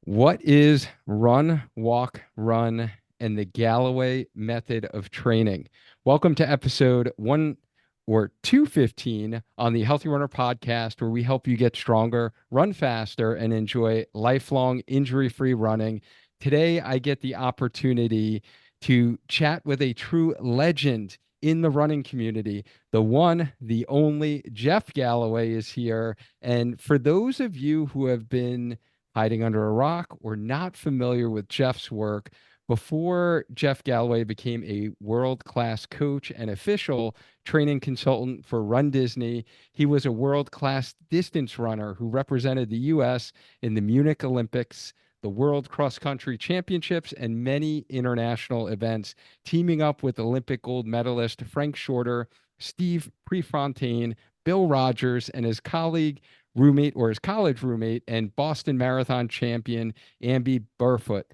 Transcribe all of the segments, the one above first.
What is run, walk, run, and the Galloway method of training? Welcome to episode 215 on the Healthy Runner podcast, where we help you get stronger, run faster, and enjoy lifelong injury free running. Today, I get the opportunity to chat with a true legend in the running community. The one, the only Jeff Galloway is here. And for those of you who have been hiding under a rock or not familiar with Jeff's work, before Jeff Galloway became a world class coach and official training consultant for Run Disney, he was a world class distance runner who represented the U.S. in the Munich Olympics, the World Cross Country Championships, and many international events, teaming up with Olympic gold medalist Frank Shorter, Steve Prefontaine, Bill Rogers, and his colleague roommate or his college roommate and Boston Marathon champion, Amby Burfoot.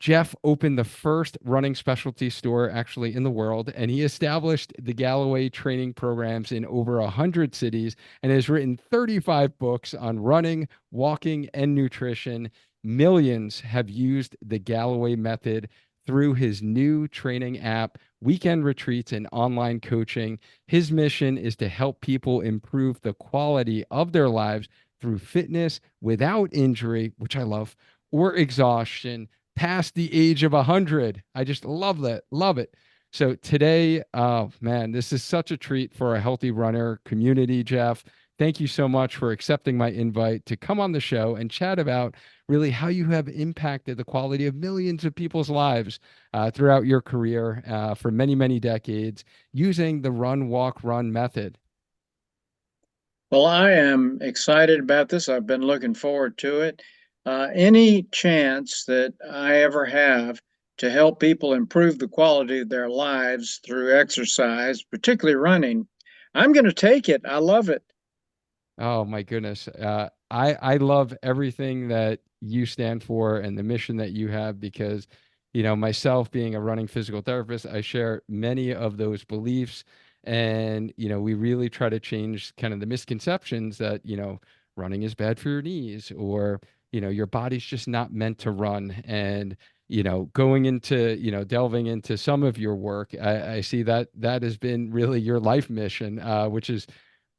Jeff opened the first running specialty store actually in the world, and he established the Galloway training programs in over 100 cities and has written 35 books on running, walking, and nutrition. Millions have used the Galloway method through his new training app, weekend retreats, and online coaching. His mission is to help people improve the quality of their lives through fitness without injury, which I love, or exhaustion past the age of 100. I just love that. Love it. So today, oh man, this is such a treat for a healthy runner community, Jeff. Thank you so much for accepting my invite to come on the show and chat about really how you have impacted the quality of millions of people's lives throughout your career for many, many decades using the run, walk, run method. Well, I am excited about this. I've been looking forward to it. Any chance that I ever have to help people improve the quality of their lives through exercise, particularly running, I'm going to take it. I love it. Oh my goodness. I love everything that you stand for and the mission that you have because, myself being a running physical therapist, I share many of those beliefs. And, we really try to change kind of the misconceptions that, running is bad for your knees or, your body's just not meant to run. And, going into, delving into some of your work, I see that that has been really your life mission, which is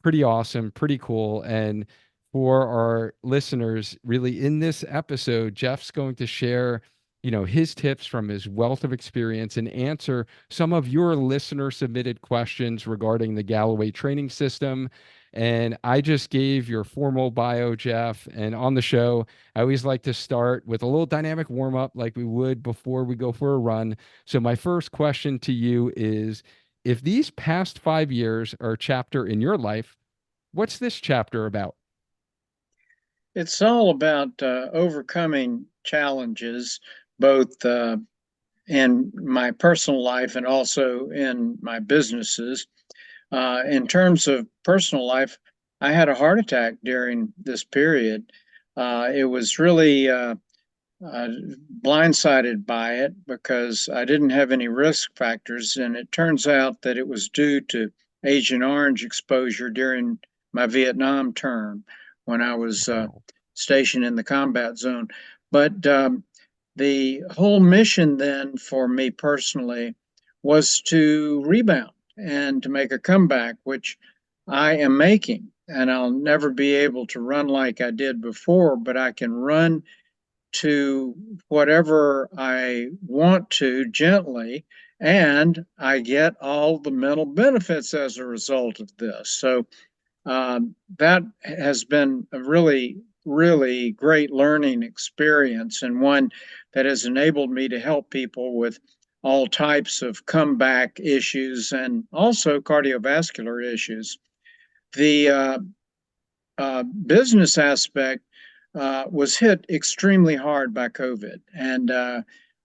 pretty awesome, pretty cool. And for our listeners, really in this episode, Jeff's going to share, his tips from his wealth of experience and answer some of your listener submitted questions regarding the Galloway training system. And I just gave your formal bio, Jeff. And on the show, I always like to start with a little dynamic warm up like we would before we go for a run. So, my first question to you is if these past 5 years are a chapter in your life, what's this chapter about? It's all about overcoming challenges, both in my personal life and also in my businesses. In terms of personal life, I had a heart attack during this period. It was really uh, blindsided by it because I didn't have any risk factors, and it turns out that it was due to Agent Orange exposure during my Vietnam term when I was Wow. stationed in the combat zone. But the whole mission then for me personally was to rebound and to make a comeback, which I am making. And I'll never be able to run like I did before, but I can run to whatever I want to gently, and I get all the mental benefits as a result of this. So that has been a really, really great learning experience and one that has enabled me to help people with all types of comeback issues and also cardiovascular issues. The business aspect was hit extremely hard by COVID, and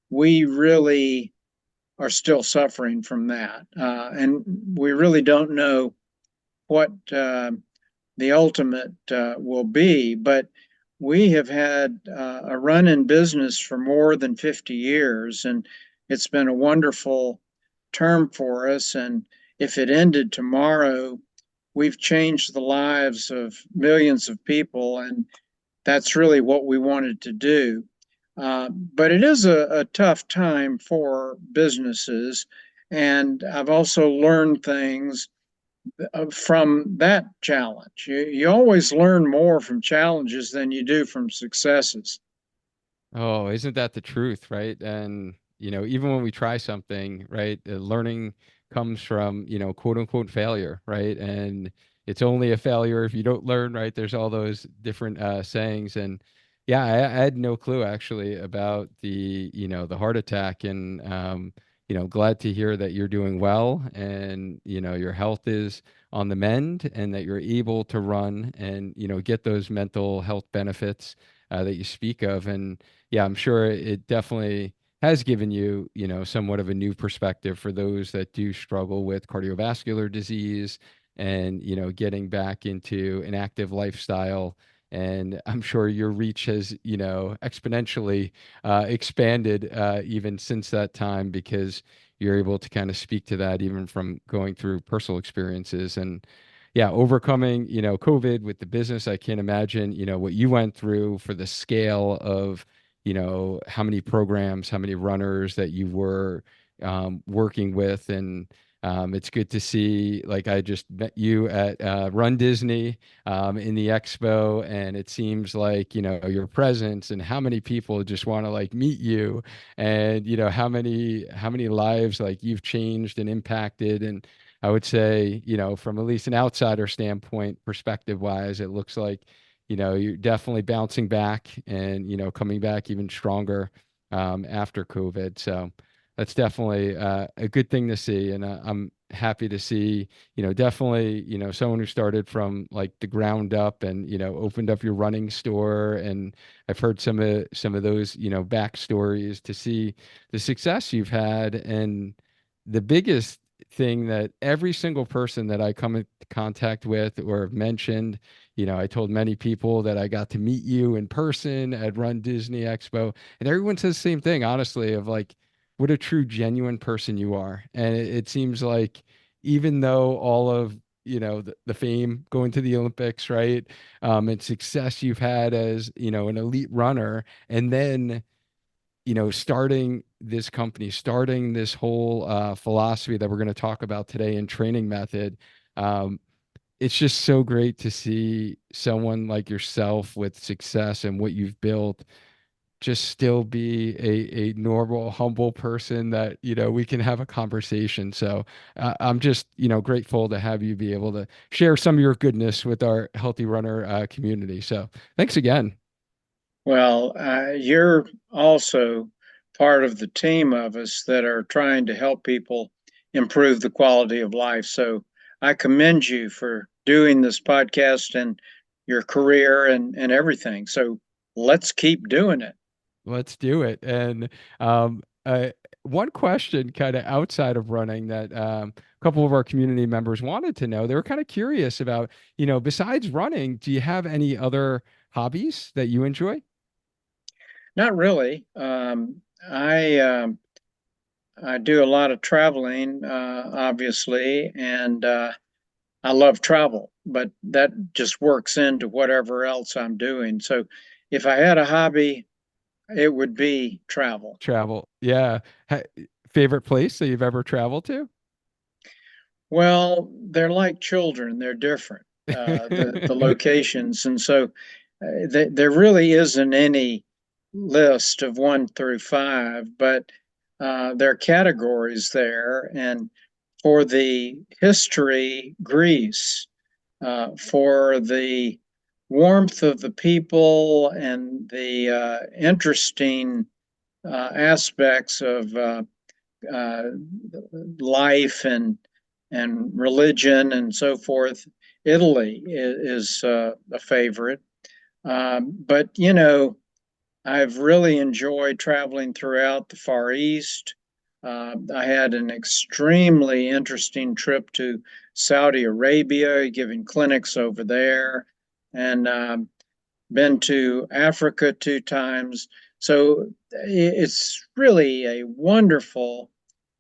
we really are still suffering from that. And we really don't know what the ultimate will be, but we have had a run in business for more than 50 years, and it's been a wonderful term for us. And if it ended tomorrow, we've changed the lives of millions of people, and that's really what we wanted to do. But it is a tough time for businesses. And I've also learned things from that challenge. You always learn more from challenges than you do from successes. Oh, isn't that the truth, right? And, even when we try something, right, learning comes from, quote unquote failure, right? And it's only a failure if you don't learn, right? There's all those different sayings. And yeah, I had no clue actually about the heart attack. And, glad to hear that you're doing well and, your health is on the mend and that you're able to run and, get those mental health benefits that you speak of. And, yeah, I'm sure it definitely has given you, somewhat of a new perspective for those that do struggle with cardiovascular disease and, getting back into an active lifestyle. And I'm sure your reach has, exponentially expanded even since that time because you're able to kind of speak to that even from going through personal experiences. And yeah, overcoming, COVID with the business, I can't imagine, what you went through for the scale of how many programs, how many runners that you were working with. And it's good to see, like, I just met you at Run Disney in the expo, and it seems like, your presence and how many people just want to like meet you and, how many lives like you've changed and impacted. And I would say, from at least an outsider standpoint, perspective wise, it looks like you're definitely bouncing back and, coming back even stronger after COVID. So that's definitely a good thing to see. And I'm happy to see, definitely, someone who started from like the ground up and, opened up your running store. And I've heard some of those, backstories to see the success you've had. And the biggest thing that every single person that I come into contact with or have mentioned, I told many people that I got to meet you in person at Run Disney Expo, and everyone says the same thing, honestly, of like, what a true, genuine person you are. And it seems like even though all of, the fame going to the Olympics, right, and success you've had as, an elite runner, and then, starting this company, starting this whole philosophy that we're going to talk about today in training method. It's just so great to see someone like yourself with success and what you've built just still be a normal, humble person that, we can have a conversation. So I'm just, grateful to have you be able to share some of your goodness with our healthy runner community. So thanks again. Well, you're also part of the team of us that are trying to help people improve the quality of life. So I commend you for doing this podcast and your career and everything. So let's keep doing it. Let's do it. And one question kind of outside of running that a couple of our community members wanted to know, they were kind of curious about, besides running, do you have any other hobbies that you enjoy? Not really. I do a lot of traveling, obviously, and I love travel, but that just works into whatever else I'm doing. So if I had a hobby, it would be travel. Travel. Yeah. Favorite place that you've ever traveled to? Well, they're like children, they're different, the locations. And so there really isn't any list of 1 through 5, but there are categories there. And for the history, Greece, for the warmth of the people and the interesting aspects of uh, life and religion and so forth. Italy is a favorite, but I've really enjoyed traveling throughout the Far East. I had an extremely interesting trip to Saudi Arabia, giving clinics over there, and been to Africa 2 times. So it's really a wonderful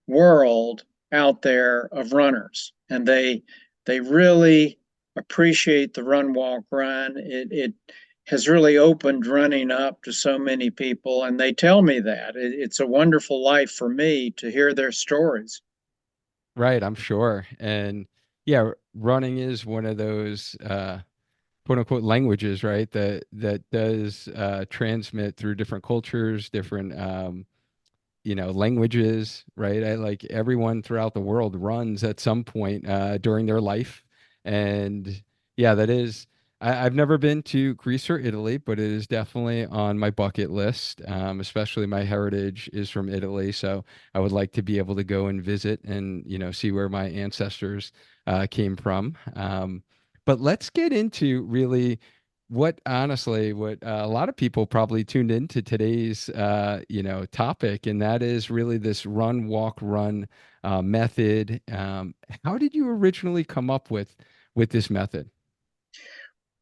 world out there of runners, and they really appreciate the run walk run. It has really opened running up to so many people, and they tell me that it's a wonderful life for me to hear their stories. Right, I'm sure. And yeah, running is one of those quote unquote languages, right? That does transmit through different cultures, different languages, right? I like everyone throughout the world runs at some point during their life. And yeah, that is, I've never been to Greece or Italy, but it is definitely on my bucket list. Especially my heritage is from Italy. So I would like to be able to go and visit and, see where my ancestors came from. But let's get into really what honestly what a lot of people probably tuned into today's topic, and that is really this run walk run method. How did you originally come up with this method?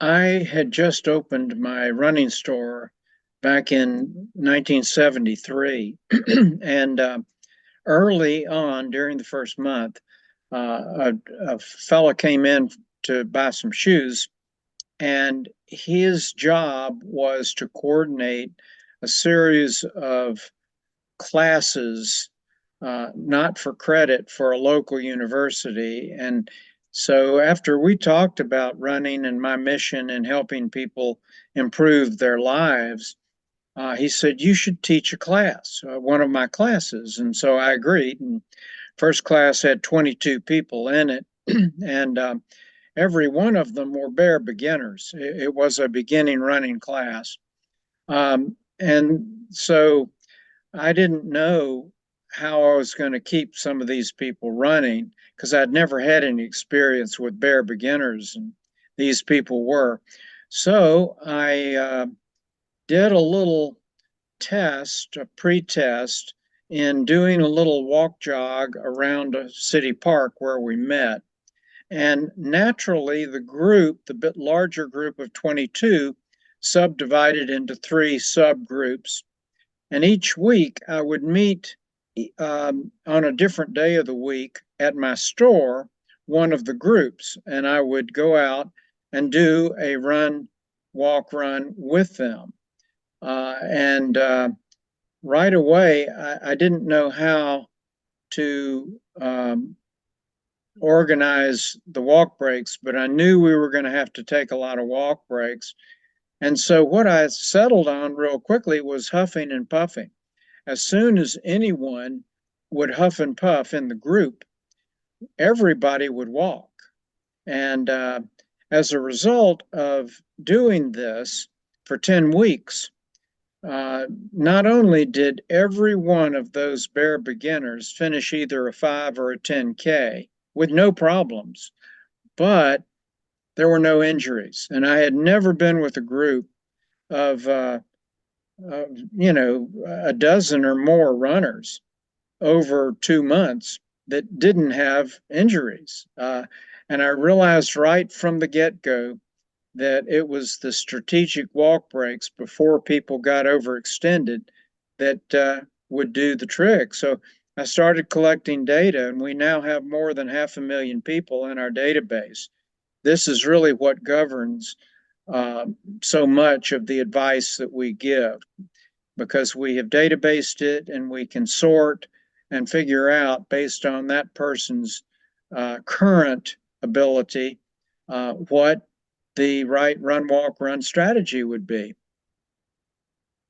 I had just opened my running store back in 1973, and early on during the first month, a fella came in to buy some shoes, and his job was to coordinate a series of classes, not for credit, for a local university. And so after we talked about running and my mission and helping people improve their lives, he said, "You should teach a class, one of my classes." And so I agreed. And first class had 22 people in it. And every one of them were bare beginners. It was a beginning running class. And so I didn't know how I was going to keep some of these people running because I'd never had any experience with bare beginners, and these people were. So I did a little test, a pre-test, in doing a little walk jog around a city park where we met. And naturally, the group, the bit larger group of 22, subdivided into three subgroups. And each week I would meet on a different day of the week at my store, one of the groups, and I would go out and do a run, walk, run with them. And right away, I didn't know how to organize the walk breaks, but I knew we were going to have to take a lot of walk breaks. And so what I settled on real quickly was huffing and puffing. As soon as anyone would huff and puff in the group, everybody would walk. And as a result of doing this for 10 weeks, not only did every one of those bare beginners finish either a 5 or a 10K with no problems, but there were no injuries. And I had never been with a group of, a dozen or more runners over 2 months that didn't have injuries. And I realized right from the get go that it was the strategic walk breaks before people got overextended that would do the trick. So I started collecting data, and we now have more than 500,000 people in our database. This is really what governs uh, so much of the advice that we give, because we have databased it and we can sort and figure out based on that person's current ability what the right run, walk, run strategy would be.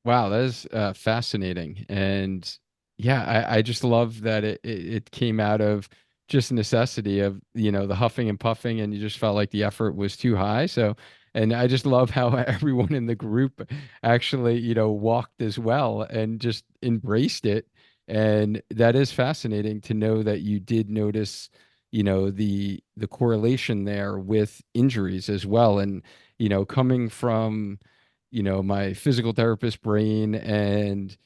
Wow, that is fascinating. And yeah, I just love that it came out of just necessity of, the huffing and puffing, and you just felt like the effort was too high. So, and I just love how everyone in the group actually, walked as well and just embraced it. And that is fascinating to know that you did notice, the correlation there with injuries as well. And, coming from my physical therapist brain and,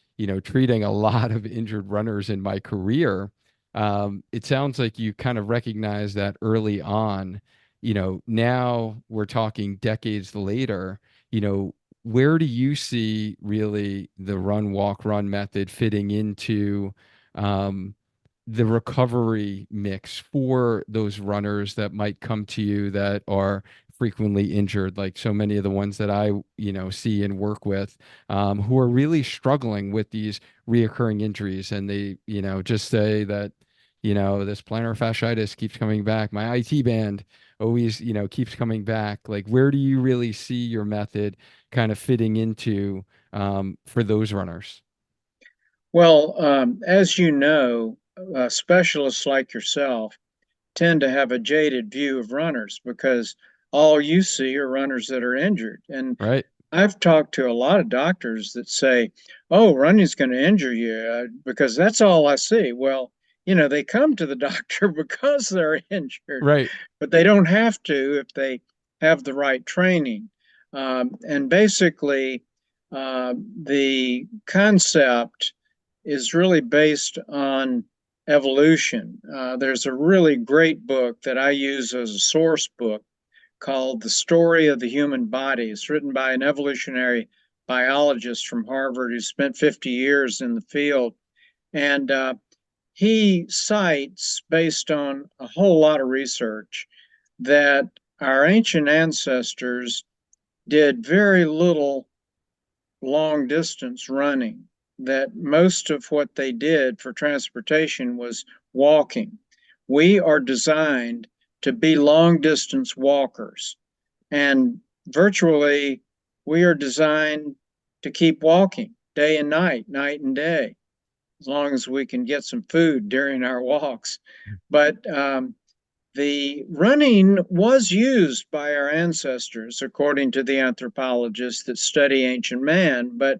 treating a lot of injured runners in my career, it sounds like you kind of recognize that early on. Now we're talking decades later, where do you see really the run, walk, run method fitting into um, the recovery mix for those runners that might come to you that are frequently injured, like so many of the ones that I, see and work with, who are really struggling with these reoccurring injuries. And they, just say that, this plantar fasciitis keeps coming back. My IT band always, keeps coming back. Like, where do you really see your method kind of fitting into for those runners? Well, as you know, specialists like yourself tend to have a jaded view of runners because all you see are runners that are injured. And Right. I've talked to a lot of doctors that say, "Oh, running's going to injure you," because that's all I see. Well, they come to the doctor because they're injured, Right. but they don't have to if they have the right training. And basically, the concept is really based on evolution. There's a really great book that I use as a source book called The Story of the Human Body. It's written by an evolutionary biologist from Harvard who spent 50 years in the field. And he cites, based on a whole lot of research, that our ancient ancestors did very little long distance running, that most of what they did for transportation was walking. We are designed to be long distance walkers. And virtually, we are designed to keep walking day and night and day, as long as we can get some food during our walks. But the running was used by our ancestors, according to the anthropologists that study ancient man, but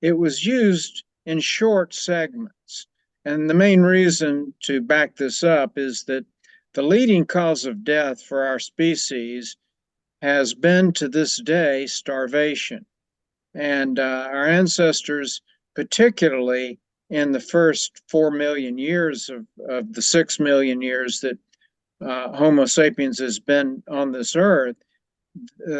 it was used in short segments. And the main reason to back this up is that the leading cause of death for our species has been to this day starvation. And our ancestors, particularly in the first 4 million years of the 6 million years that Homo sapiens has been on this earth,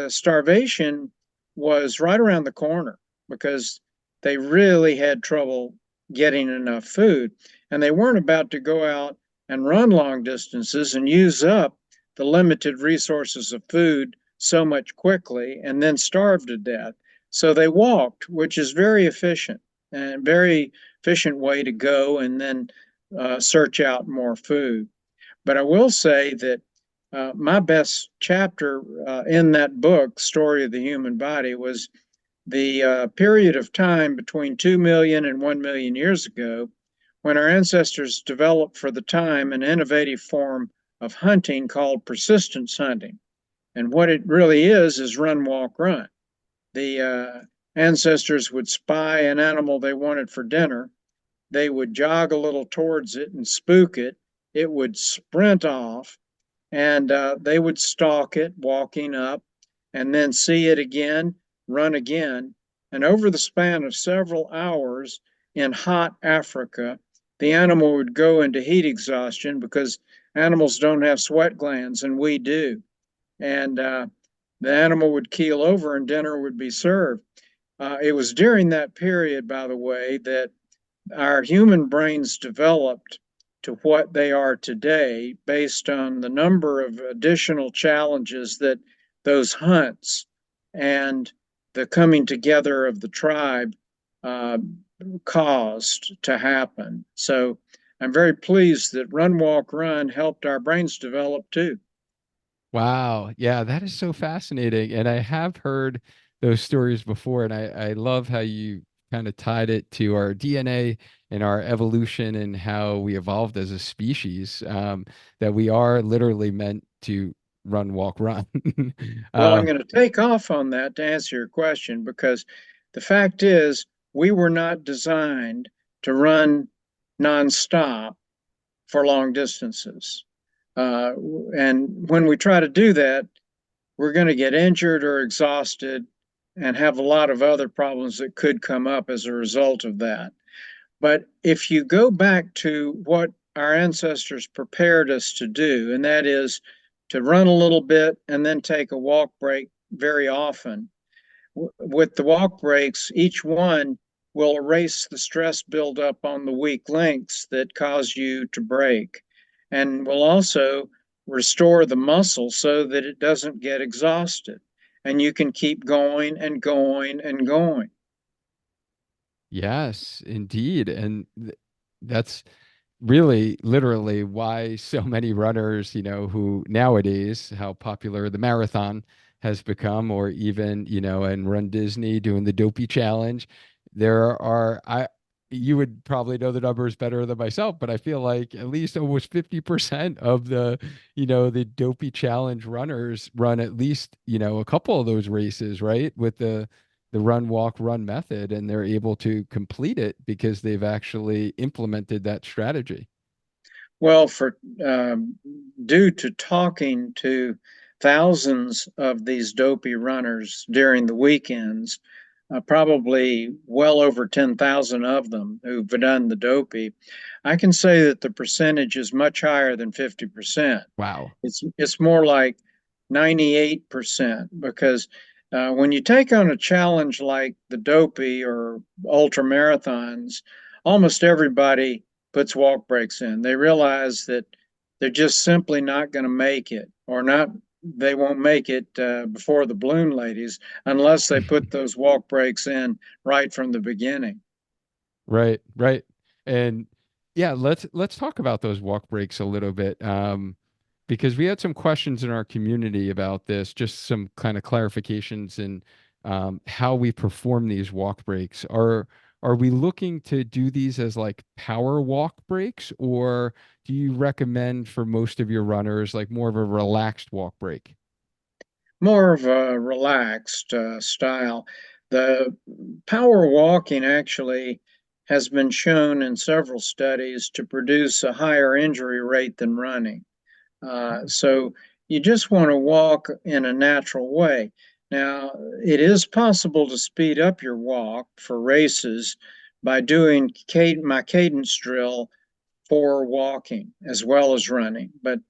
starvation was right around the corner because they really had trouble getting enough food. And they weren't about to go out and run long distances and use up the limited resources of food so much quickly and then starve to death. So they walked, which is very efficient and very efficient way to go and then search out more food. But I will say that my best chapter in that book, Story of the Human Body, was the period of time between 2 million and 1 million years ago when our ancestors developed for the time an innovative form of hunting called persistence hunting. And what it really is run, walk, run. The ancestors would spy an animal they wanted for dinner. They would jog a little towards it and spook it. It would sprint off, and they would stalk it, walking up, and then see it again, run again. And over the span of several hours in hot Africa, the animal would go into heat exhaustion because animals don't have sweat glands and we do. And the animal would keel over and dinner would be served. It was during that period, by the way, that our human brains developed to what they are today based on the number of additional challenges that those hunts and the coming together of the tribe uh, caused to happen. So I'm very pleased that Run, Walk, Run helped our brains develop too. Wow. Yeah, that is so fascinating. And I have heard those stories before, and I love how you kind of tied it to our DNA and our evolution and how we evolved as a species, that we are literally meant to run, walk, run. Well, I'm uh, going to take off on that to answer your question because the fact is, we were not designed to run nonstop for long distances. And when we try to do that, we're going to get injured or exhausted and have a lot of other problems that could come up as a result of that. But if you go back to what our ancestors prepared us to do, and that is to run a little bit and then take a walk break very often, with the walk breaks, each one will erase the stress buildup on the weak links that cause you to break, and will also restore the muscle so that it doesn't get exhausted. And you can keep going and going and going. Yes, indeed. And that's really literally why so many runners, who nowadays, how popular the marathon has become, or even, and Run Disney doing the dopey challenge. There are, you would probably know the numbers better than myself, but I feel like at least almost 50% of the dopey challenge runners run at least, a couple of those races, right? With the run, walk, run method, and they're able to complete it because they've actually implemented that strategy. Well, for due to talking to thousands of these dopey runners during the weekends, probably well over 10,000 of them who've done the dopey, I can say that the percentage is much higher than 50%. Wow. It's more like 98% because when you take on a challenge like the dopey or ultra marathons, almost everybody puts walk breaks in. They realize that they're just simply not going to make it, or not. They won't make it before the balloon ladies unless they put those walk breaks in right from the beginning. Right, right. And yeah, let's talk about those walk breaks a little bit. Because we had some questions in our community about this, just some kind of clarifications in how we perform these walk breaks. Are we looking to do these as like power walk breaks, or do you recommend for most of your runners like more of a relaxed walk break? More of a relaxed style. The power walking actually has been shown in several studies to produce a higher injury rate than running. So you just want to walk in a natural way. Now, it is possible to speed up your walk for races by doing my cadence drill for walking as well as running. But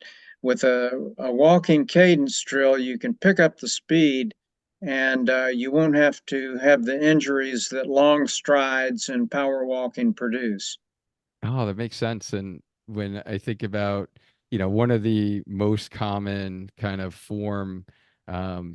with a walking cadence drill, you can pick up the speed and you won't have to have the injuries that long strides and power walking produce. Oh, that makes sense. And when I think about, one of the most common kind of form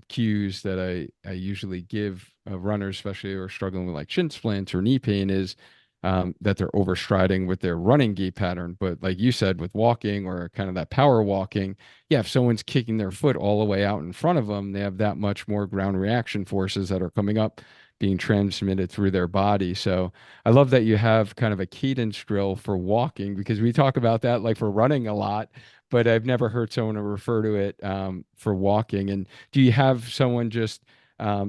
cues that I usually give runners, especially who are struggling with like shin splints or knee pain, is that they're overstriding with their running gait pattern. But like you said, with walking or kind of that power walking, yeah, if someone's kicking their foot all the way out in front of them, they have that much more ground reaction forces that are coming up, being transmitted through their body. So, I love that you have kind of a cadence drill for walking because we talk about that like for running a lot, but I've never heard someone refer to it for walking. And do you have someone just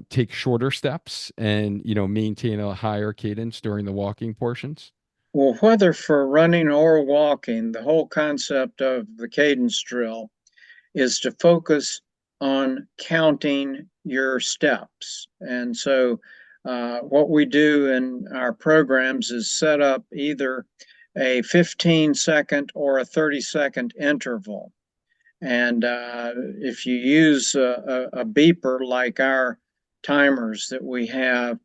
take shorter steps and maintain a higher cadence during the walking portions? Well, whether for running or walking, the whole concept of the cadence drill is to focus on counting your steps. And so, what we do in our programs is set up either a 15-second or a 30-second interval. And if you use a beeper like our timers that we have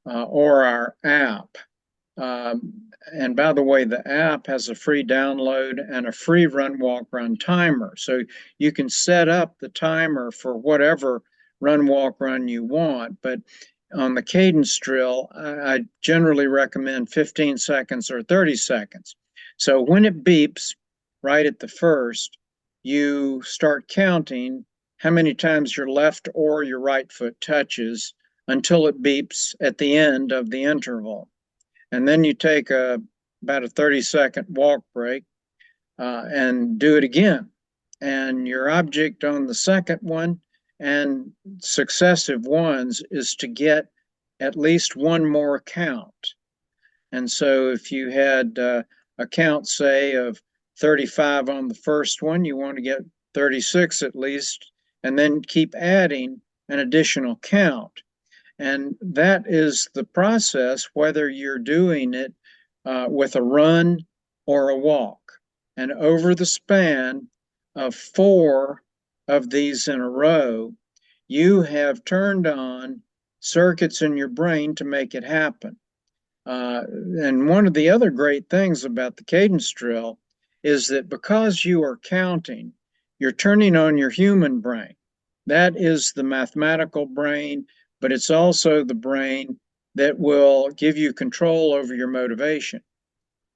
or our app, and by the way, the app has a free download and a free run, walk, run timer. So you can set up the timer for whatever run, walk, run you want. But on the cadence drill, I generally recommend 15 seconds or 30 seconds. So when it beeps right at the first, you start counting how many times your left or your right foot touches until it beeps at the end of the interval. And then you take about a 30-second walk break and do it again. And your object on the second one and successive ones is to get at least one more count. And so if you had a count, say, of 35 on the first one, you want to get 36 at least, and then keep adding an additional count. And that is the process, whether you're doing it with a run or a walk. And over the span of 4 of these in a row, you have turned on circuits in your brain to make it happen. And one of the other great things about the cadence drill is that because you are counting, you're turning on your human brain. That is the mathematical brain, but it's also the brain that will give you control over your motivation.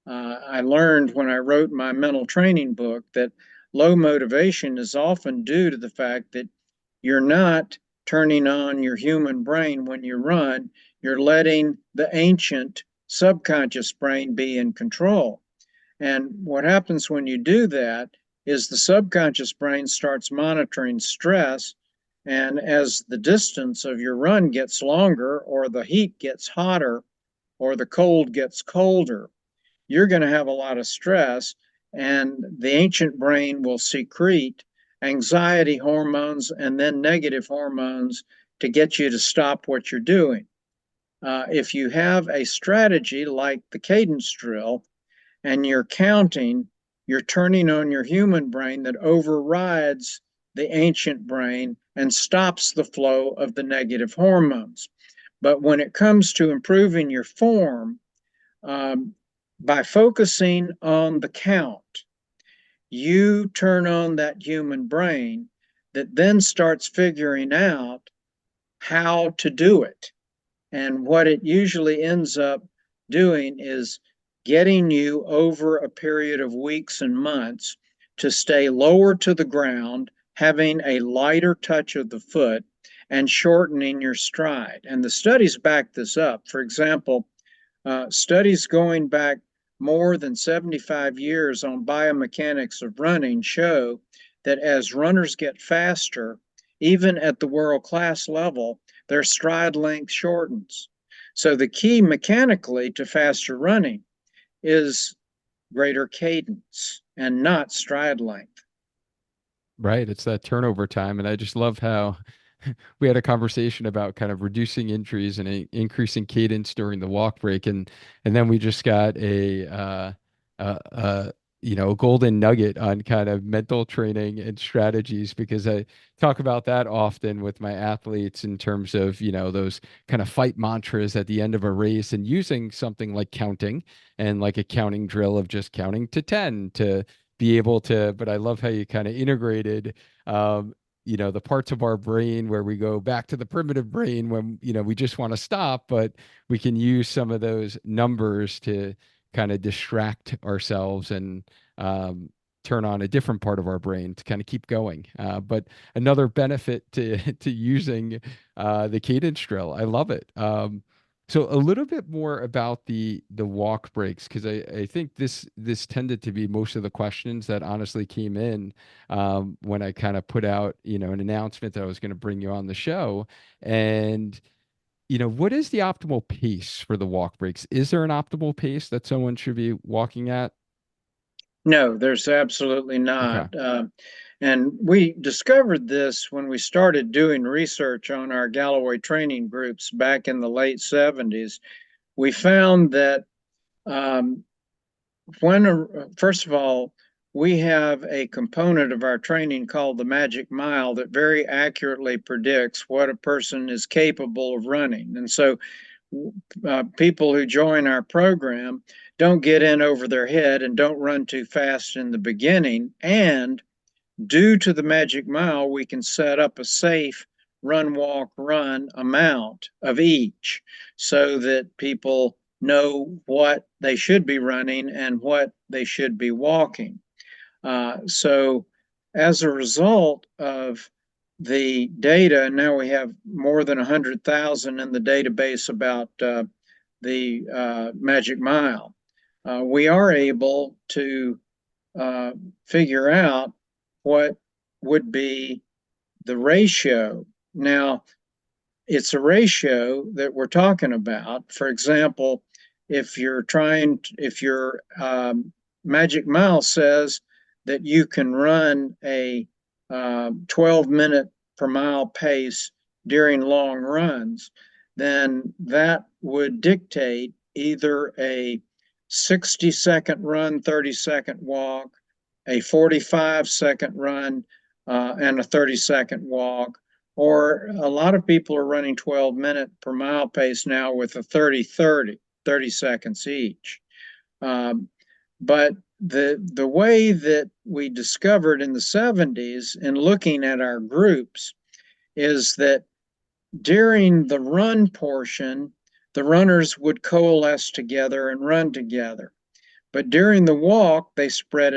I learned when I wrote my mental training book that low motivation is often due to the fact that you're not turning on your human brain when you run. You're letting the ancient subconscious brain be in control. And what happens when you do that is the subconscious brain starts monitoring stress. And as the distance of your run gets longer, or the heat gets hotter, or the cold gets colder, you're going to have a lot of stress, and the ancient brain will secrete anxiety hormones and then negative hormones to get you to stop what you're doing. If you have a strategy like the cadence drill and you're counting, you're turning on your human brain that overrides the ancient brain and stops the flow of the negative hormones. But when it comes to improving your form, um, by focusing on the count, you turn on that human brain that then starts figuring out how to do it. And what it usually ends up doing is getting you over a period of weeks and months to stay lower to the ground, having a lighter touch of the foot, and shortening your stride. And the studies back this up. For example, studies going back more than 75 years on biomechanics of running show that as runners get faster, even at the world class level, their stride length shortens. So the key mechanically to faster running is greater cadence and not stride length. Right. It's that turnover time. And I just love how we had a conversation about kind of reducing injuries and increasing cadence during the walk break. And then we just got a a golden nugget on kind of mental training and strategies, because I talk about that often with my athletes in terms of, those kind of fight mantras at the end of a race, and using something like counting, and like a counting drill of just counting to 10 to be able to. But I love how you kind of integrated um, the parts of our brain where we go back to the primitive brain when, we just want to stop, but we can use some of those numbers to kind of distract ourselves and um, turn on a different part of our brain to kind of keep going. But another benefit to to using the cadence drill, I love it. So a little bit more about the walk breaks, because I think this tended to be most of the questions that honestly came in when I kind of put out, an announcement that I was going to bring you on the show. And what is the optimal pace for the walk breaks? Is there an optimal pace that someone should be walking at? No, there's absolutely Okay. not. And we discovered this when we started doing research on our Galloway training groups back in the late 70s. We found that um, first of all, we have a component of our training called the magic mile that very accurately predicts what a person is capable of running. And so people who join our program don't get in over their head and don't run too fast in the beginning. And due to the magic mile, we can set up a safe run, walk, run amount of each so that people know what they should be running and what they should be walking. So, as a result of the data, now we have more than 100,000 in the database about the Magic Mile. We are able to figure out what would be the ratio. Now, it's a ratio that we're talking about. For example, if your Magic Mile says that you can run a 12-minute per mile pace during long runs, then that would dictate either a 60-second run, 30-second walk, a 45-second run, and a 30-second walk. Or a lot of people are running 12-minute per mile pace now with a 30 30 seconds each. Um, but the way that we discovered in the 70s in looking at our groups is that during the run portion, the runners would coalesce together and run together. But during the walk, they spread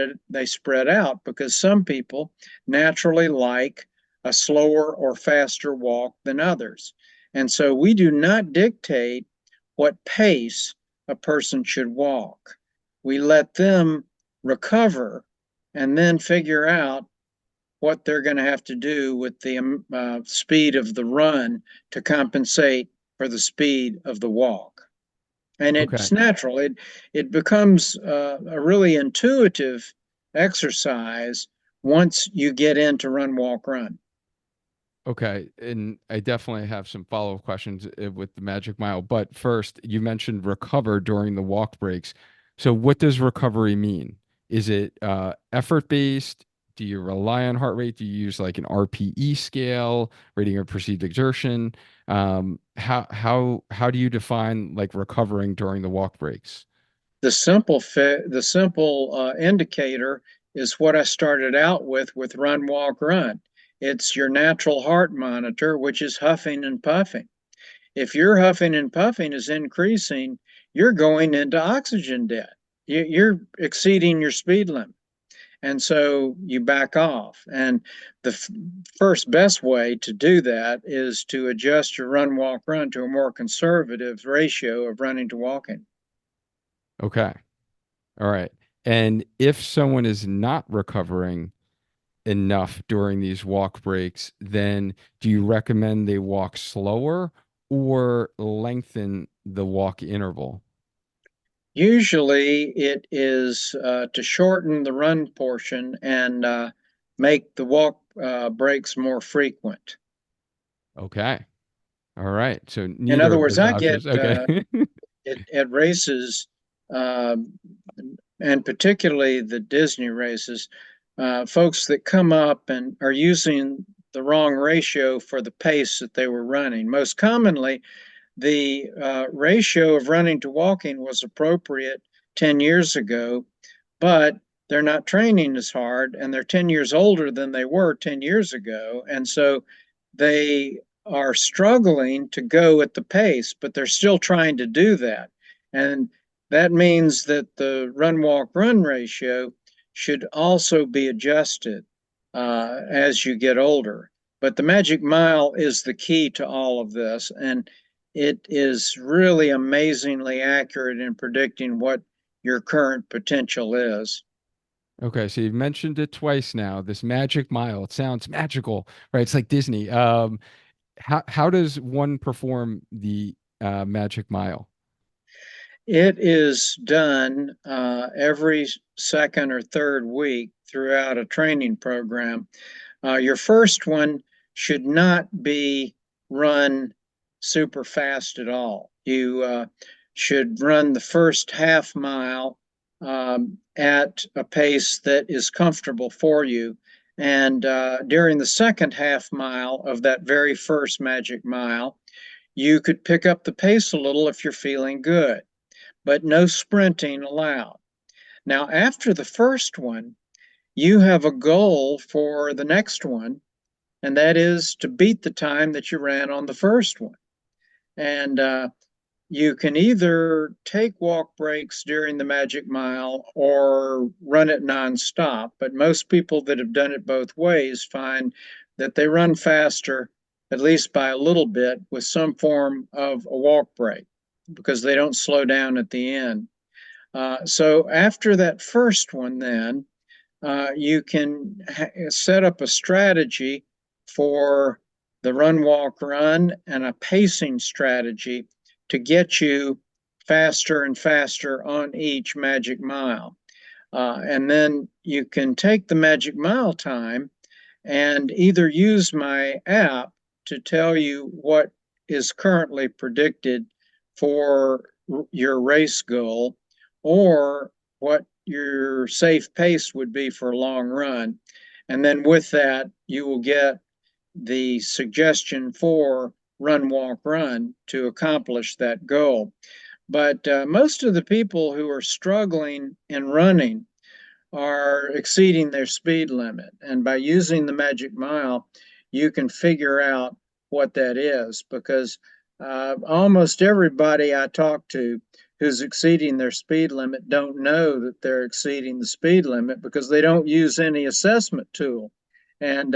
out because some people naturally like a slower or faster walk than others. And so we do not dictate what pace a person should walk. We let them recover and then figure out what they're going to have to do with the speed of the run to compensate for the speed of the walk. And Okay. it's natural. It becomes a really intuitive exercise once you get into run, walk, run. Okay. And I definitely have some follow-up questions with the Magic Mile. But first, you mentioned recover during the walk breaks. So what does recovery mean? Is it effort-based? Do you rely on heart rate? Do you use like an RPE scale, rating of perceived exertion? How do you define like recovering during the walk breaks? The simple indicator is what I started out with run, walk, run. It's your natural heart monitor, which is huffing and puffing. If your huffing and puffing is increasing, you're going into oxygen debt. You're exceeding your speed limit. And so you back off. And the first best way to do that is to adjust your run, walk, run to a more conservative ratio of running to walking. Okay. All right. And if someone is not recovering enough during these walk breaks, then do you recommend they walk slower or lengthen the walk interval? Usually it is to shorten the run portion and make the walk breaks more frequent. Okay. All right. So In neither other of words, those I get options. Okay. at races, uh, and particularly the Disney races, folks that come up and are using the wrong ratio for the pace that they were running. Most commonly, the ratio of running to walking was appropriate 10 years ago, but they're not training as hard and they're 10 years older than they were 10 years ago. And so they are struggling to go at the pace, but they're still trying to do that. And that means that the run, walk, run ratio should also be adjusted as you get older. But the magic mile is the key to all of this. And it is really amazingly accurate in predicting what your current potential is. Okay. So you've mentioned it twice now, this magic mile. It sounds magical, right? It's like Disney. How does one perform the magic mile? It is done every second or third week throughout a training program. Your first one should not be run super fast at all. You should run the first half mile at a pace that is comfortable for you. And during the second half mile of that very first magic mile, you could pick up the pace a little if you're feeling good, but no sprinting allowed. Now, after the first one, you have a goal for the next one, and that is to beat the time that you ran on the first one. And you can either take walk breaks during the Magic Mile or run it nonstop. But most people that have done it both ways find that they run faster, at least by a little bit, with some form of a walk break because they don't slow down at the end. So after that first one, then you can set up a strategy for the run, walk, run, and a pacing strategy to get you faster and faster on each magic mile. And then you can take the magic mile time and either use my app to tell you what is currently predicted for your race goal or what your safe pace would be for a long run. And then with that, you will get the suggestion for run, walk, run to accomplish that goal. But most of the people who are struggling in running are exceeding their speed limit. And by using the magic mile, you can figure out what that is because almost everybody I talk to who's exceeding their speed limit don't know that they're exceeding the speed limit because they don't use any assessment tool. And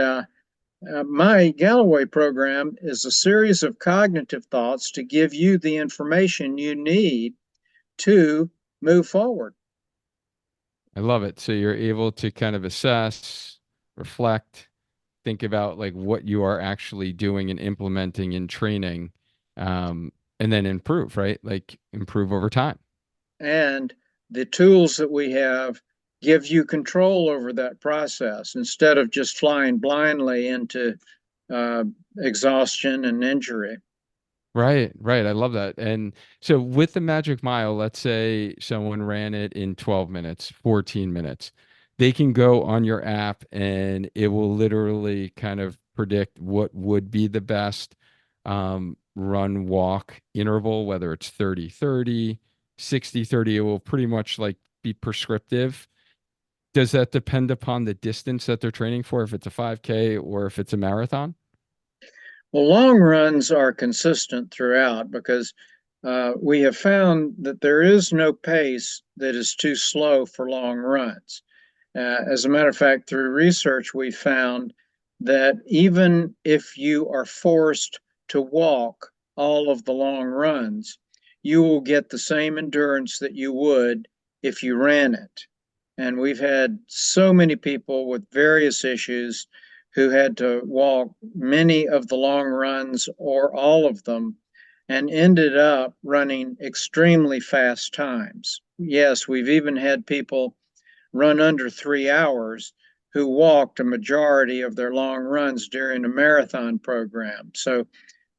my Galloway program is a series of cognitive thoughts to give you the information you need to move forward. I love it. So you're able to kind of assess, reflect, think about like what you are actually doing and implementing in training, and then improve, right? Like improve over time. And the tools that we have give you control over that process instead of just flying blindly into uh, exhaustion and injury. Right, right. I love that. And so with the Magic Mile, let's say someone ran it in 12 minutes, 14 minutes. They can go on your app and it will literally kind of predict what would be the best run walk interval, whether it's 30-30, 60-30. It will pretty much like be prescriptive. Does that depend upon the distance that they're training for, if it's a 5K or if it's a marathon? Well, long runs are consistent throughout because we have found that there is no pace that is too slow for long runs. As a matter of fact, through research, we found that even if you are forced to walk all of the long runs, you will get the same endurance that you would if you ran it. And we've had so many people with various issues who had to walk many of the long runs or all of them and ended up running extremely fast times. Yes, we've even had people run under 3 hours who walked a majority of their long runs during a marathon program. So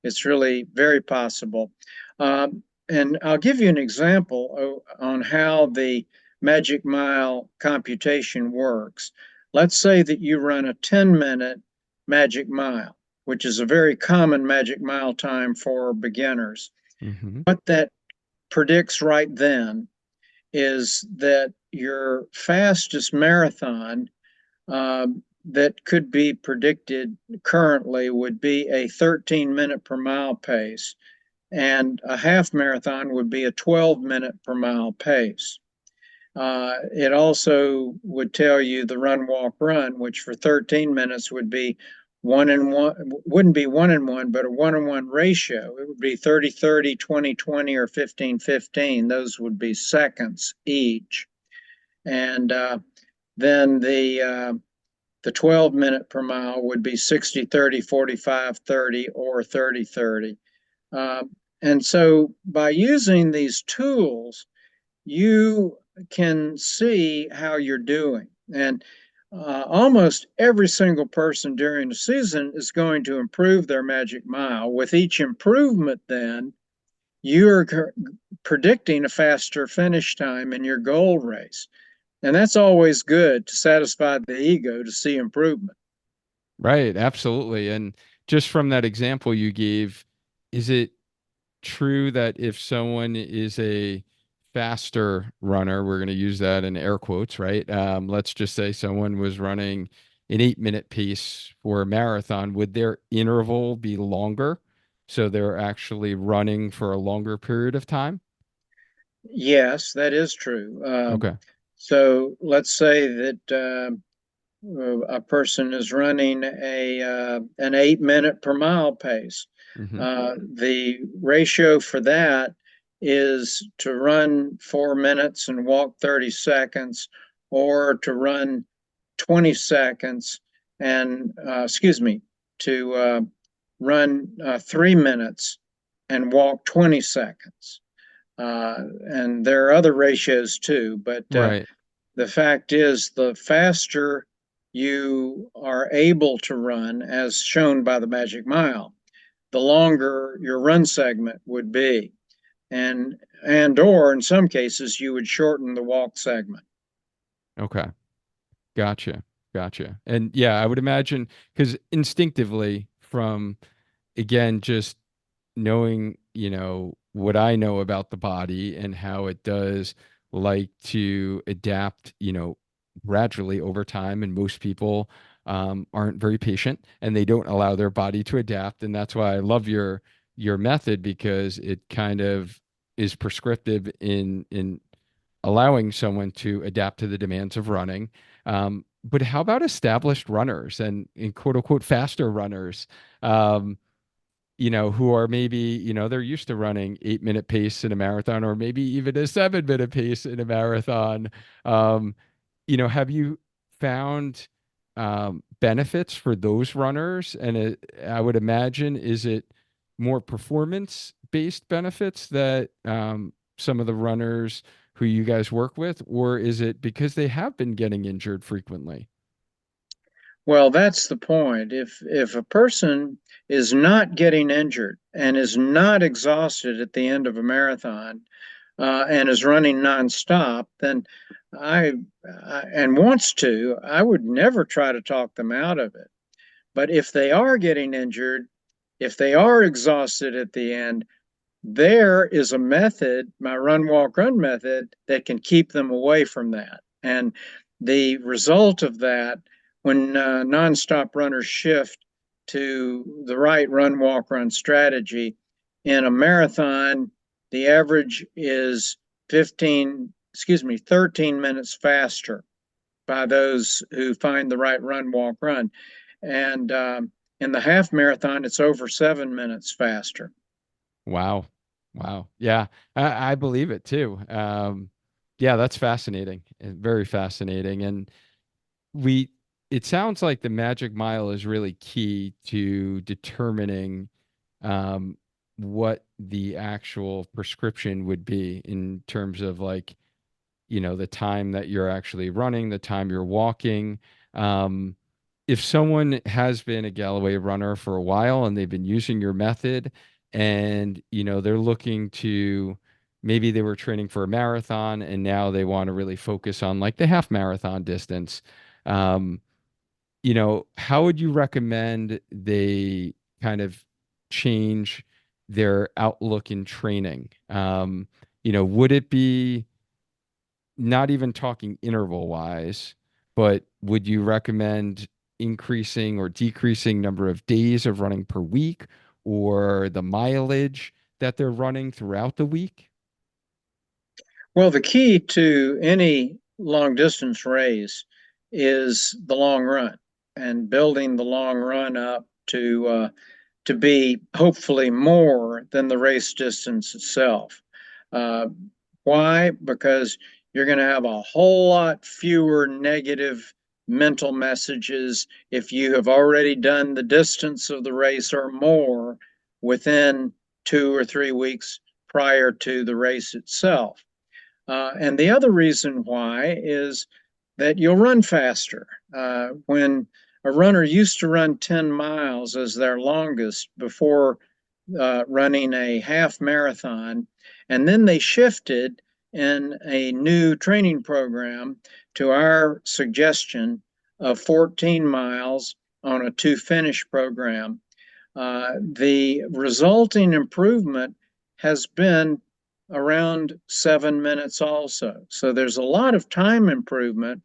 it's really very possible. And I'll give you an example on how the Magic Mile computation works. Let's say that you run a 10-minute Magic Mile, which is a very common Magic Mile time for beginners. Hmm. What that predicts right then is that your fastest marathon that could be predicted currently would be a 13-minute per mile pace, and a half marathon would be a 12-minute per mile pace. It also would tell you the run, walk, run, which for 13 minutes would be one and one, wouldn't be one and one, but a 1-on-1 ratio. It would be 30-30, 20-20, or 15-15. Those would be seconds each. And then the 12-minute per mile would be 60-30, 45-30, or 30-30. And so by using these tools, you can see how you're doing. And almost every single person during the season is going to improve their magic mile. With each improvement, then you're predicting a faster finish time in your goal race. And that's always good to satisfy the ego to see improvement. Right, absolutely. And just from that example you gave, is it true that if someone is a faster runner, we're going to use that in air quotes, right? Let's just say someone was running an 8-minute pace for a marathon, would their interval be longer? So they're actually running for a longer period of time? Yes, that is true. Okay. So let's say that a person is running an 8 minute per mile pace. Hmm. The ratio for that is to run 4 minutes and walk 30 seconds, or to run 20 seconds and, excuse me, to run 3 minutes and walk 20 seconds. And there are other ratios too, but Right. the fact is, the faster you are able to run, as shown by the Magic Mile, the longer your run segment would be. And or in some cases you would shorten the walk segment. Okay. Gotcha. Gotcha. And yeah, I would imagine because instinctively from again, just knowing, what I know about the body and how it does like to adapt, gradually over time, and most people aren't very patient and they don't allow their body to adapt. And that's why I love your method, because it kind of is prescriptive in allowing someone to adapt to the demands of running. But how about established runners and quote unquote faster runners? Who are maybe, they're used to running 8-minute pace in a marathon, or maybe even a 7-minute pace in a marathon. Um, have you found benefits for those runners? And I would imagine, is it more performance based benefits that some of the runners who you guys work with, or is it because they have been getting injured frequently? Well, that's the point. If a person is not getting injured and is not exhausted at the end of a marathon, and is running nonstop, then I, and wants to, I would never try to talk them out of it. But if they are getting injured, if they are exhausted at the end, there is a method, my run, walk, run method, that can keep them away from that. And the result of that, when nonstop runners shift to the right run, walk, run strategy in a marathon, the average is 13 minutes faster by those who find the right run, walk, run. And in the half marathon, it's over 7 minutes faster. Wow. Wow. Yeah, I believe it too. Yeah, that's fascinating. Very fascinating. And we, it sounds like the magic mile is really key to determining um, what the actual prescription would be in terms of, like, the time that you're actually running, the time you're walking. Um, if someone has been a Galloway runner for a while and they've been using your method, and they're looking to, maybe they were training for a marathon and now they want to really focus on like the half marathon distance, um, how would you recommend they kind of change their outlook in training? Would it be, not even talking interval wise, but would you recommend increasing or decreasing number of days of running per week, or the mileage that they're running throughout the week? Well, the key to any long distance race is the long run and building the long run up to be hopefully more than the race distance itself. Uh, why? Because you're going to have a whole lot fewer negative mental messages if you have already done the distance of the race or more within 2 or 3 weeks prior to the race itself. And the other reason why is that you'll run faster. When a runner used to run 10 miles as their longest before running a half marathon, and then they shifted in a new training program to our suggestion of 14 miles on a two finish program. The resulting improvement has been around 7 minutes also. So there's a lot of time improvement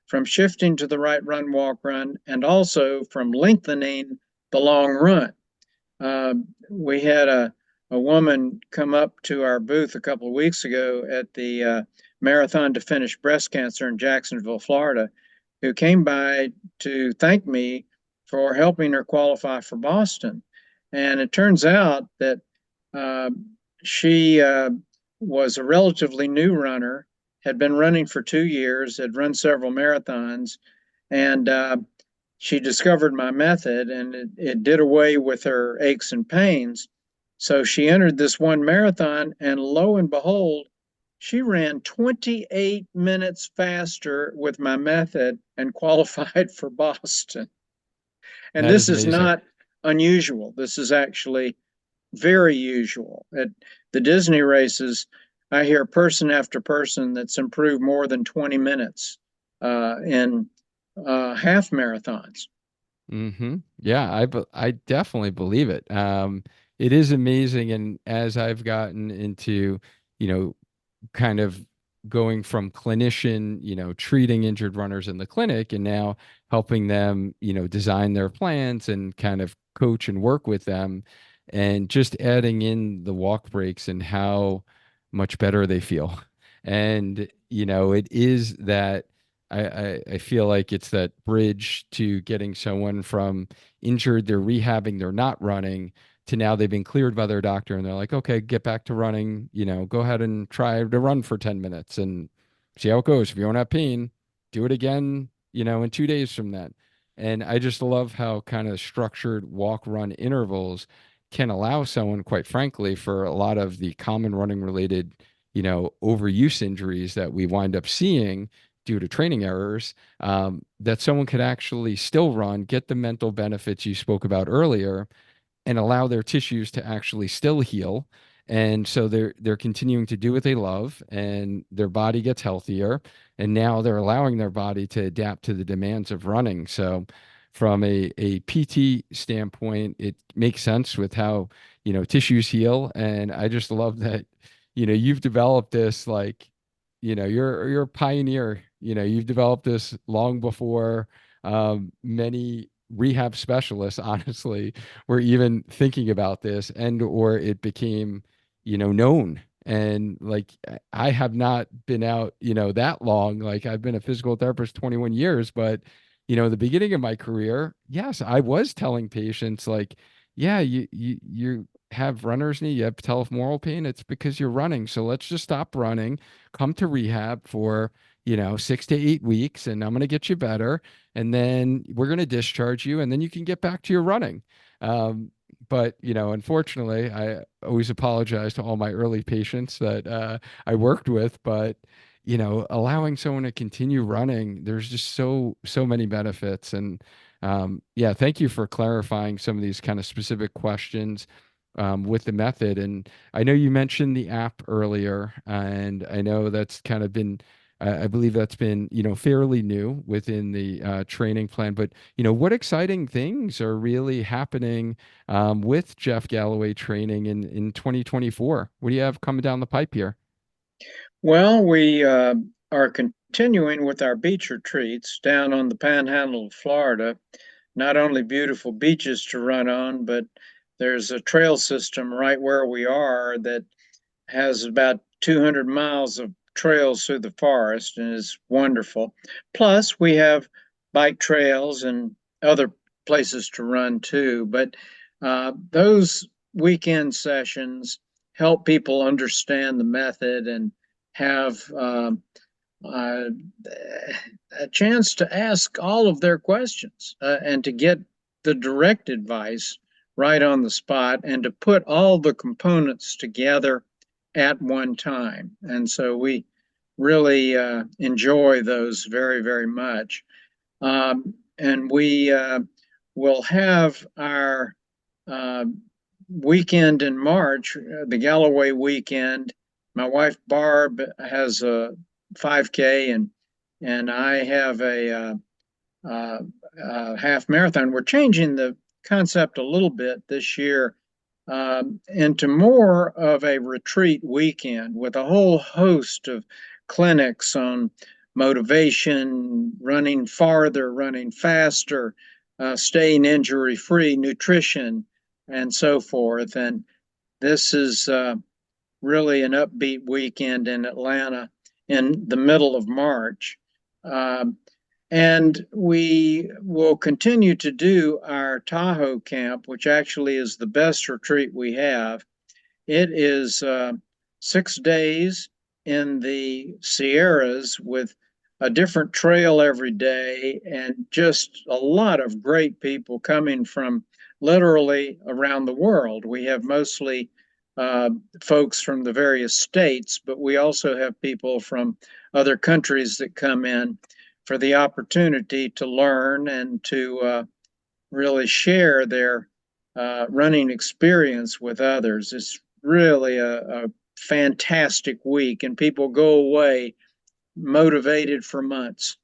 from shifting to the right run, walk, run, and also from lengthening the long run. We had a woman come up to our booth a couple of weeks ago at the Marathon to Finish Breast Cancer in Jacksonville, Florida, who came by to thank me for helping her qualify for Boston. And it turns out that uh, she was a relatively new runner, had been running for 2 years, had run several marathons, and she discovered my method, and it did away with her aches and pains. So she entered this one marathon, and lo and behold, she ran 28 minutes faster with my method and qualified for Boston. And That this is is amazing. not unusual. This is actually very usual. At the Disney races, I hear person after person that's improved more than 20 minutes in half marathons. Yeah, I definitely believe it. It is amazing, and as I've gotten into, you know, kind of going from clinician, treating injured runners in the clinic and now helping them, design their plans and kind of coach and work with them and just adding in the walk breaks and how much better they feel. And, it is that I feel like it's that bridge to getting someone from injured, they're rehabbing, they're not running, to now they've been cleared by their doctor and they're like, okay, get back to running, go ahead and try to run for 10 minutes and see how it goes. If you don't have pain, do it again, in 2 days from then. And I just love how kind of structured walk run intervals can allow someone, quite frankly, for a lot of the common running related, overuse injuries that we wind up seeing due to training errors, that someone could actually still run, get the mental benefits you spoke about earlier, and allow their tissues to actually still heal. And so they're continuing to do what they love and their body gets healthier. And now they're allowing their body to adapt to the demands of running. So from a PT standpoint, it makes sense with how, tissues heal. And I just love that, you've developed this like, you're a pioneer, you've developed this long before many rehab specialists, honestly, were even thinking about this and or it became, known. And like I have not been out, that long. Like I've been a physical therapist 21 years, but the beginning of my career, yes, I was telling patients like, yeah, you have runner's knee, you have patellofemoral pain, it's because you're running. So let's just stop running, come to rehab for, 6 to 8 weeks, and I'm going to get you better and then we're going to discharge you and then you can get back to your running. But unfortunately, I always apologize to all my early patients that I worked with, but allowing someone to continue running, there's just so many benefits. And yeah, thank you for clarifying some of these kind of specific questions with the method. And I know you mentioned the app earlier, and I know that's kind of been, I believe that's been, fairly new within the training plan. But, what exciting things are really happening with Jeff Galloway training in 2024? What do you have coming down the pipe here? Well, we are continuing with our beach retreats down on the panhandle of Florida. Not only beautiful beaches to run on, but there's a trail system right where we are that has about 200 miles of trails through the forest and is wonderful. Plus, we have bike trails and other places to run too. But those weekend sessions help people understand the method and have uh, a chance to ask all of their questions and to get the direct advice right on the spot and to put all the components together at one time. And so we really enjoy those very, very much. And we will have our uh, weekend in March, the Galloway weekend. My wife Barb has a 5K, and I have a half marathon. We're changing the concept a little bit this year into more of a retreat weekend with a whole host of clinics on motivation, running farther, running faster, staying injury free, nutrition, and so forth. And this is really an upbeat weekend in Atlanta in the middle of March. Um, and we will continue to do our Tahoe camp, which actually is the best retreat we have. It is 6 days in the Sierras with a different trail every day and just a lot of great people coming from literally around the world. We have mostly uh, folks from the various states, but we also have people from other countries that come in for the opportunity to learn and to really share their running experience with others. It's really a fantastic week, and people go away motivated for months.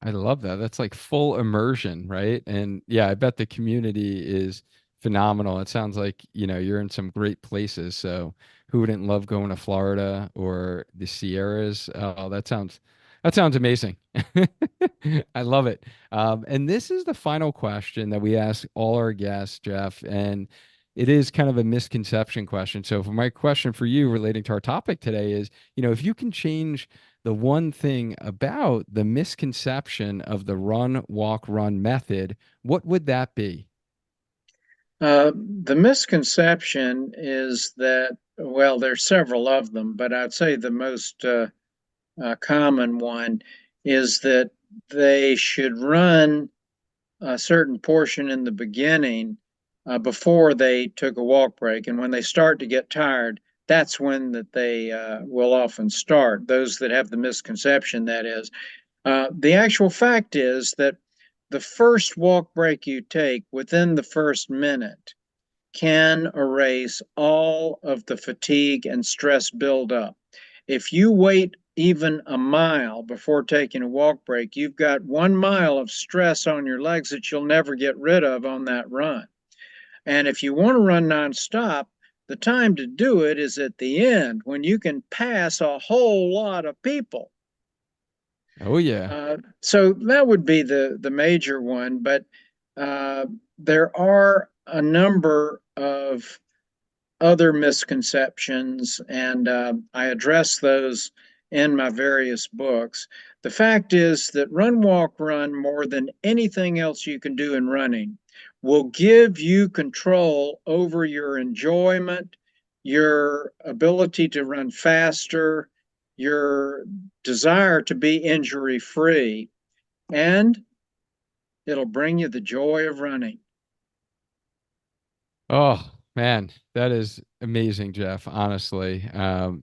I love that. That's like full immersion, right? And yeah, I bet the community is phenomenal. It sounds like, you're in some great places. So who wouldn't love going to Florida or the Sierras? Oh, that sounds amazing. I love it. And this is the final question that we ask all our guests, Jeff, and it is kind of a misconception question. So, for my question for you relating to our topic today is, if you can change the one thing about the misconception of the run, walk, run method, what would that be? The misconception is that, well, there's several of them, but I'd say the most common one is that they should run a certain portion in the beginning before they took a walk break. And when they start to get tired, that's when that they will often start. Those that have the misconception, that is. The actual fact is that the first walk break you take within the first minute can erase all of the fatigue and stress buildup. If you wait even a mile before taking a walk break, you've got 1 mile of stress on your legs that you'll never get rid of on that run. And if you want to run nonstop, the time to do it is at the end when you can pass a whole lot of people. Oh, yeah. So that would be the major one, but uh, there are a number of other misconceptions, and I address those in my various books. The fact is that run, walk, run, more than anything else you can do in running, will give you control over your enjoyment, your ability to run faster, your desire to be injury free, and it'll bring you the joy of running. Oh, man, that is amazing, Jeff. Honestly,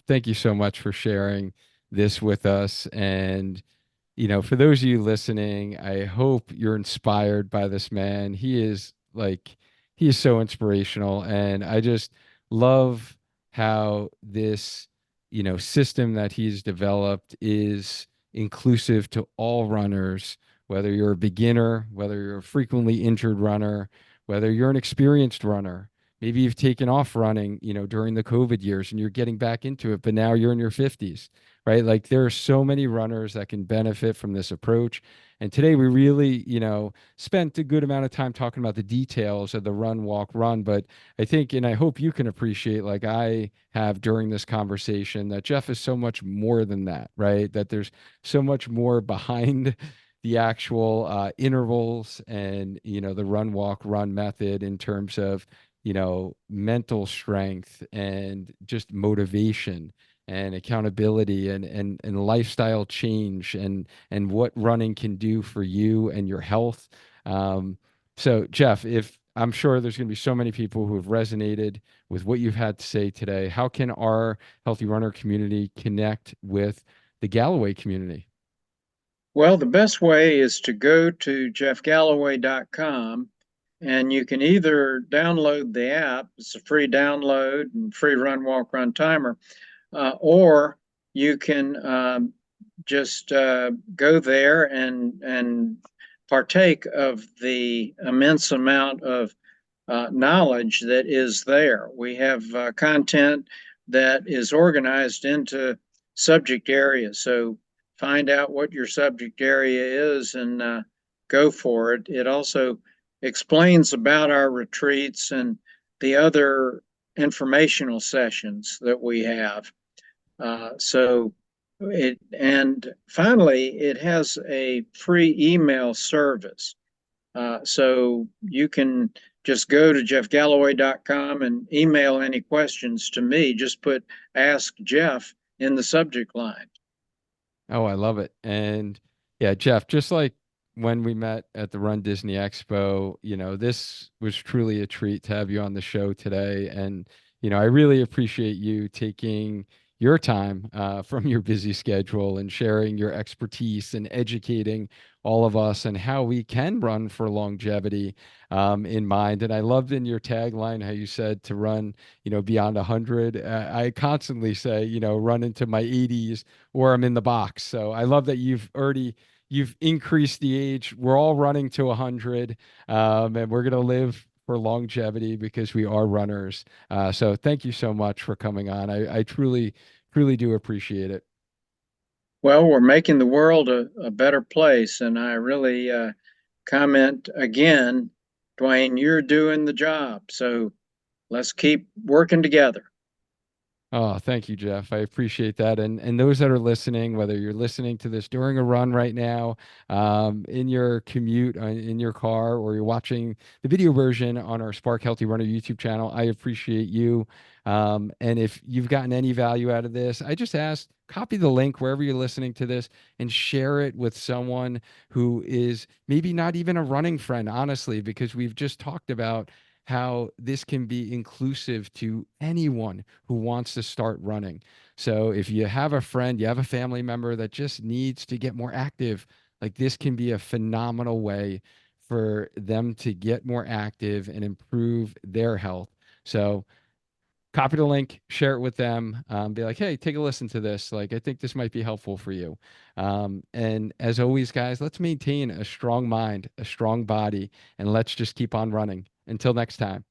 thank you so much for sharing this with us. And, for those of you listening, I hope you're inspired by this man. He is so inspirational. And I just love how this, system that he's developed is inclusive to all runners, whether you're a beginner, whether you're a frequently injured runner, whether you're an experienced runner. Maybe you've taken off running, during the COVID years and you're getting back into it, but now you're in your 50s, right? Like there are so many runners that can benefit from this approach. And today we really, spent a good amount of time talking about the details of the run, walk, run. But I think, and I hope you can appreciate, like I have during this conversation, that Jeff is so much more than that, right? That there's so much more behind the actual intervals and, the run, walk, run method in terms of, mental strength and just motivation and accountability and lifestyle change and what running can do for you and your health. So Jeff, if I'm sure there's going to be so many people who have resonated with what you've had to say today, how can our healthy runner community connect with the Galloway community? Well, the best way is to go to jeffgalloway.com, and you can either download the app, it's a free download and free run, walk, run timer, or you can just go there and partake of the immense amount of knowledge that is there. We have content that is organized into subject areas. So find out what your subject area is and go for it. It also explains about our retreats and the other informational sessions that we have. And finally, it has a free email service. So you can just go to jeffgalloway.com and email any questions to me. Just put Ask Jeff in the subject line. Oh, I love it. And yeah, Jeff, just like when we met at the Run Disney Expo, this was truly a treat to have you on the show today. And, I really appreciate you taking your time from your busy schedule and sharing your expertise and educating all of us and how we can run for longevity in mind. And I loved in your tagline how you said to run, beyond 100. I constantly say, run into my 80s or I'm in the box. So I love that you've increased the age. We're all running to 100, and we're gonna live for longevity because we are runners. So thank you so much for coming on. I truly, truly do appreciate it. Well, we're making the world a better place, and I really comment again, Duane, you're doing the job. So let's keep working together. Oh, thank you, Jeff. I appreciate that. And those that are listening, whether you're listening to this during a run right now, in your commute, in your car, or you're watching the video version on our Spark Healthy Runner YouTube channel, I appreciate you. And if you've gotten any value out of this, I just ask copy the link wherever you're listening to this and share it with someone who is maybe not even a running friend, honestly, because we've just talked about how this can be inclusive to anyone who wants to start running. So if you have a friend, you have a family member that just needs to get more active, like this can be a phenomenal way for them to get more active and improve their health. So copy the link, share it with them, be like, hey, take a listen to this. Like, I think this might be helpful for you. And as always, guys, let's maintain a strong mind, a strong body, and let's just keep on running. Until next time.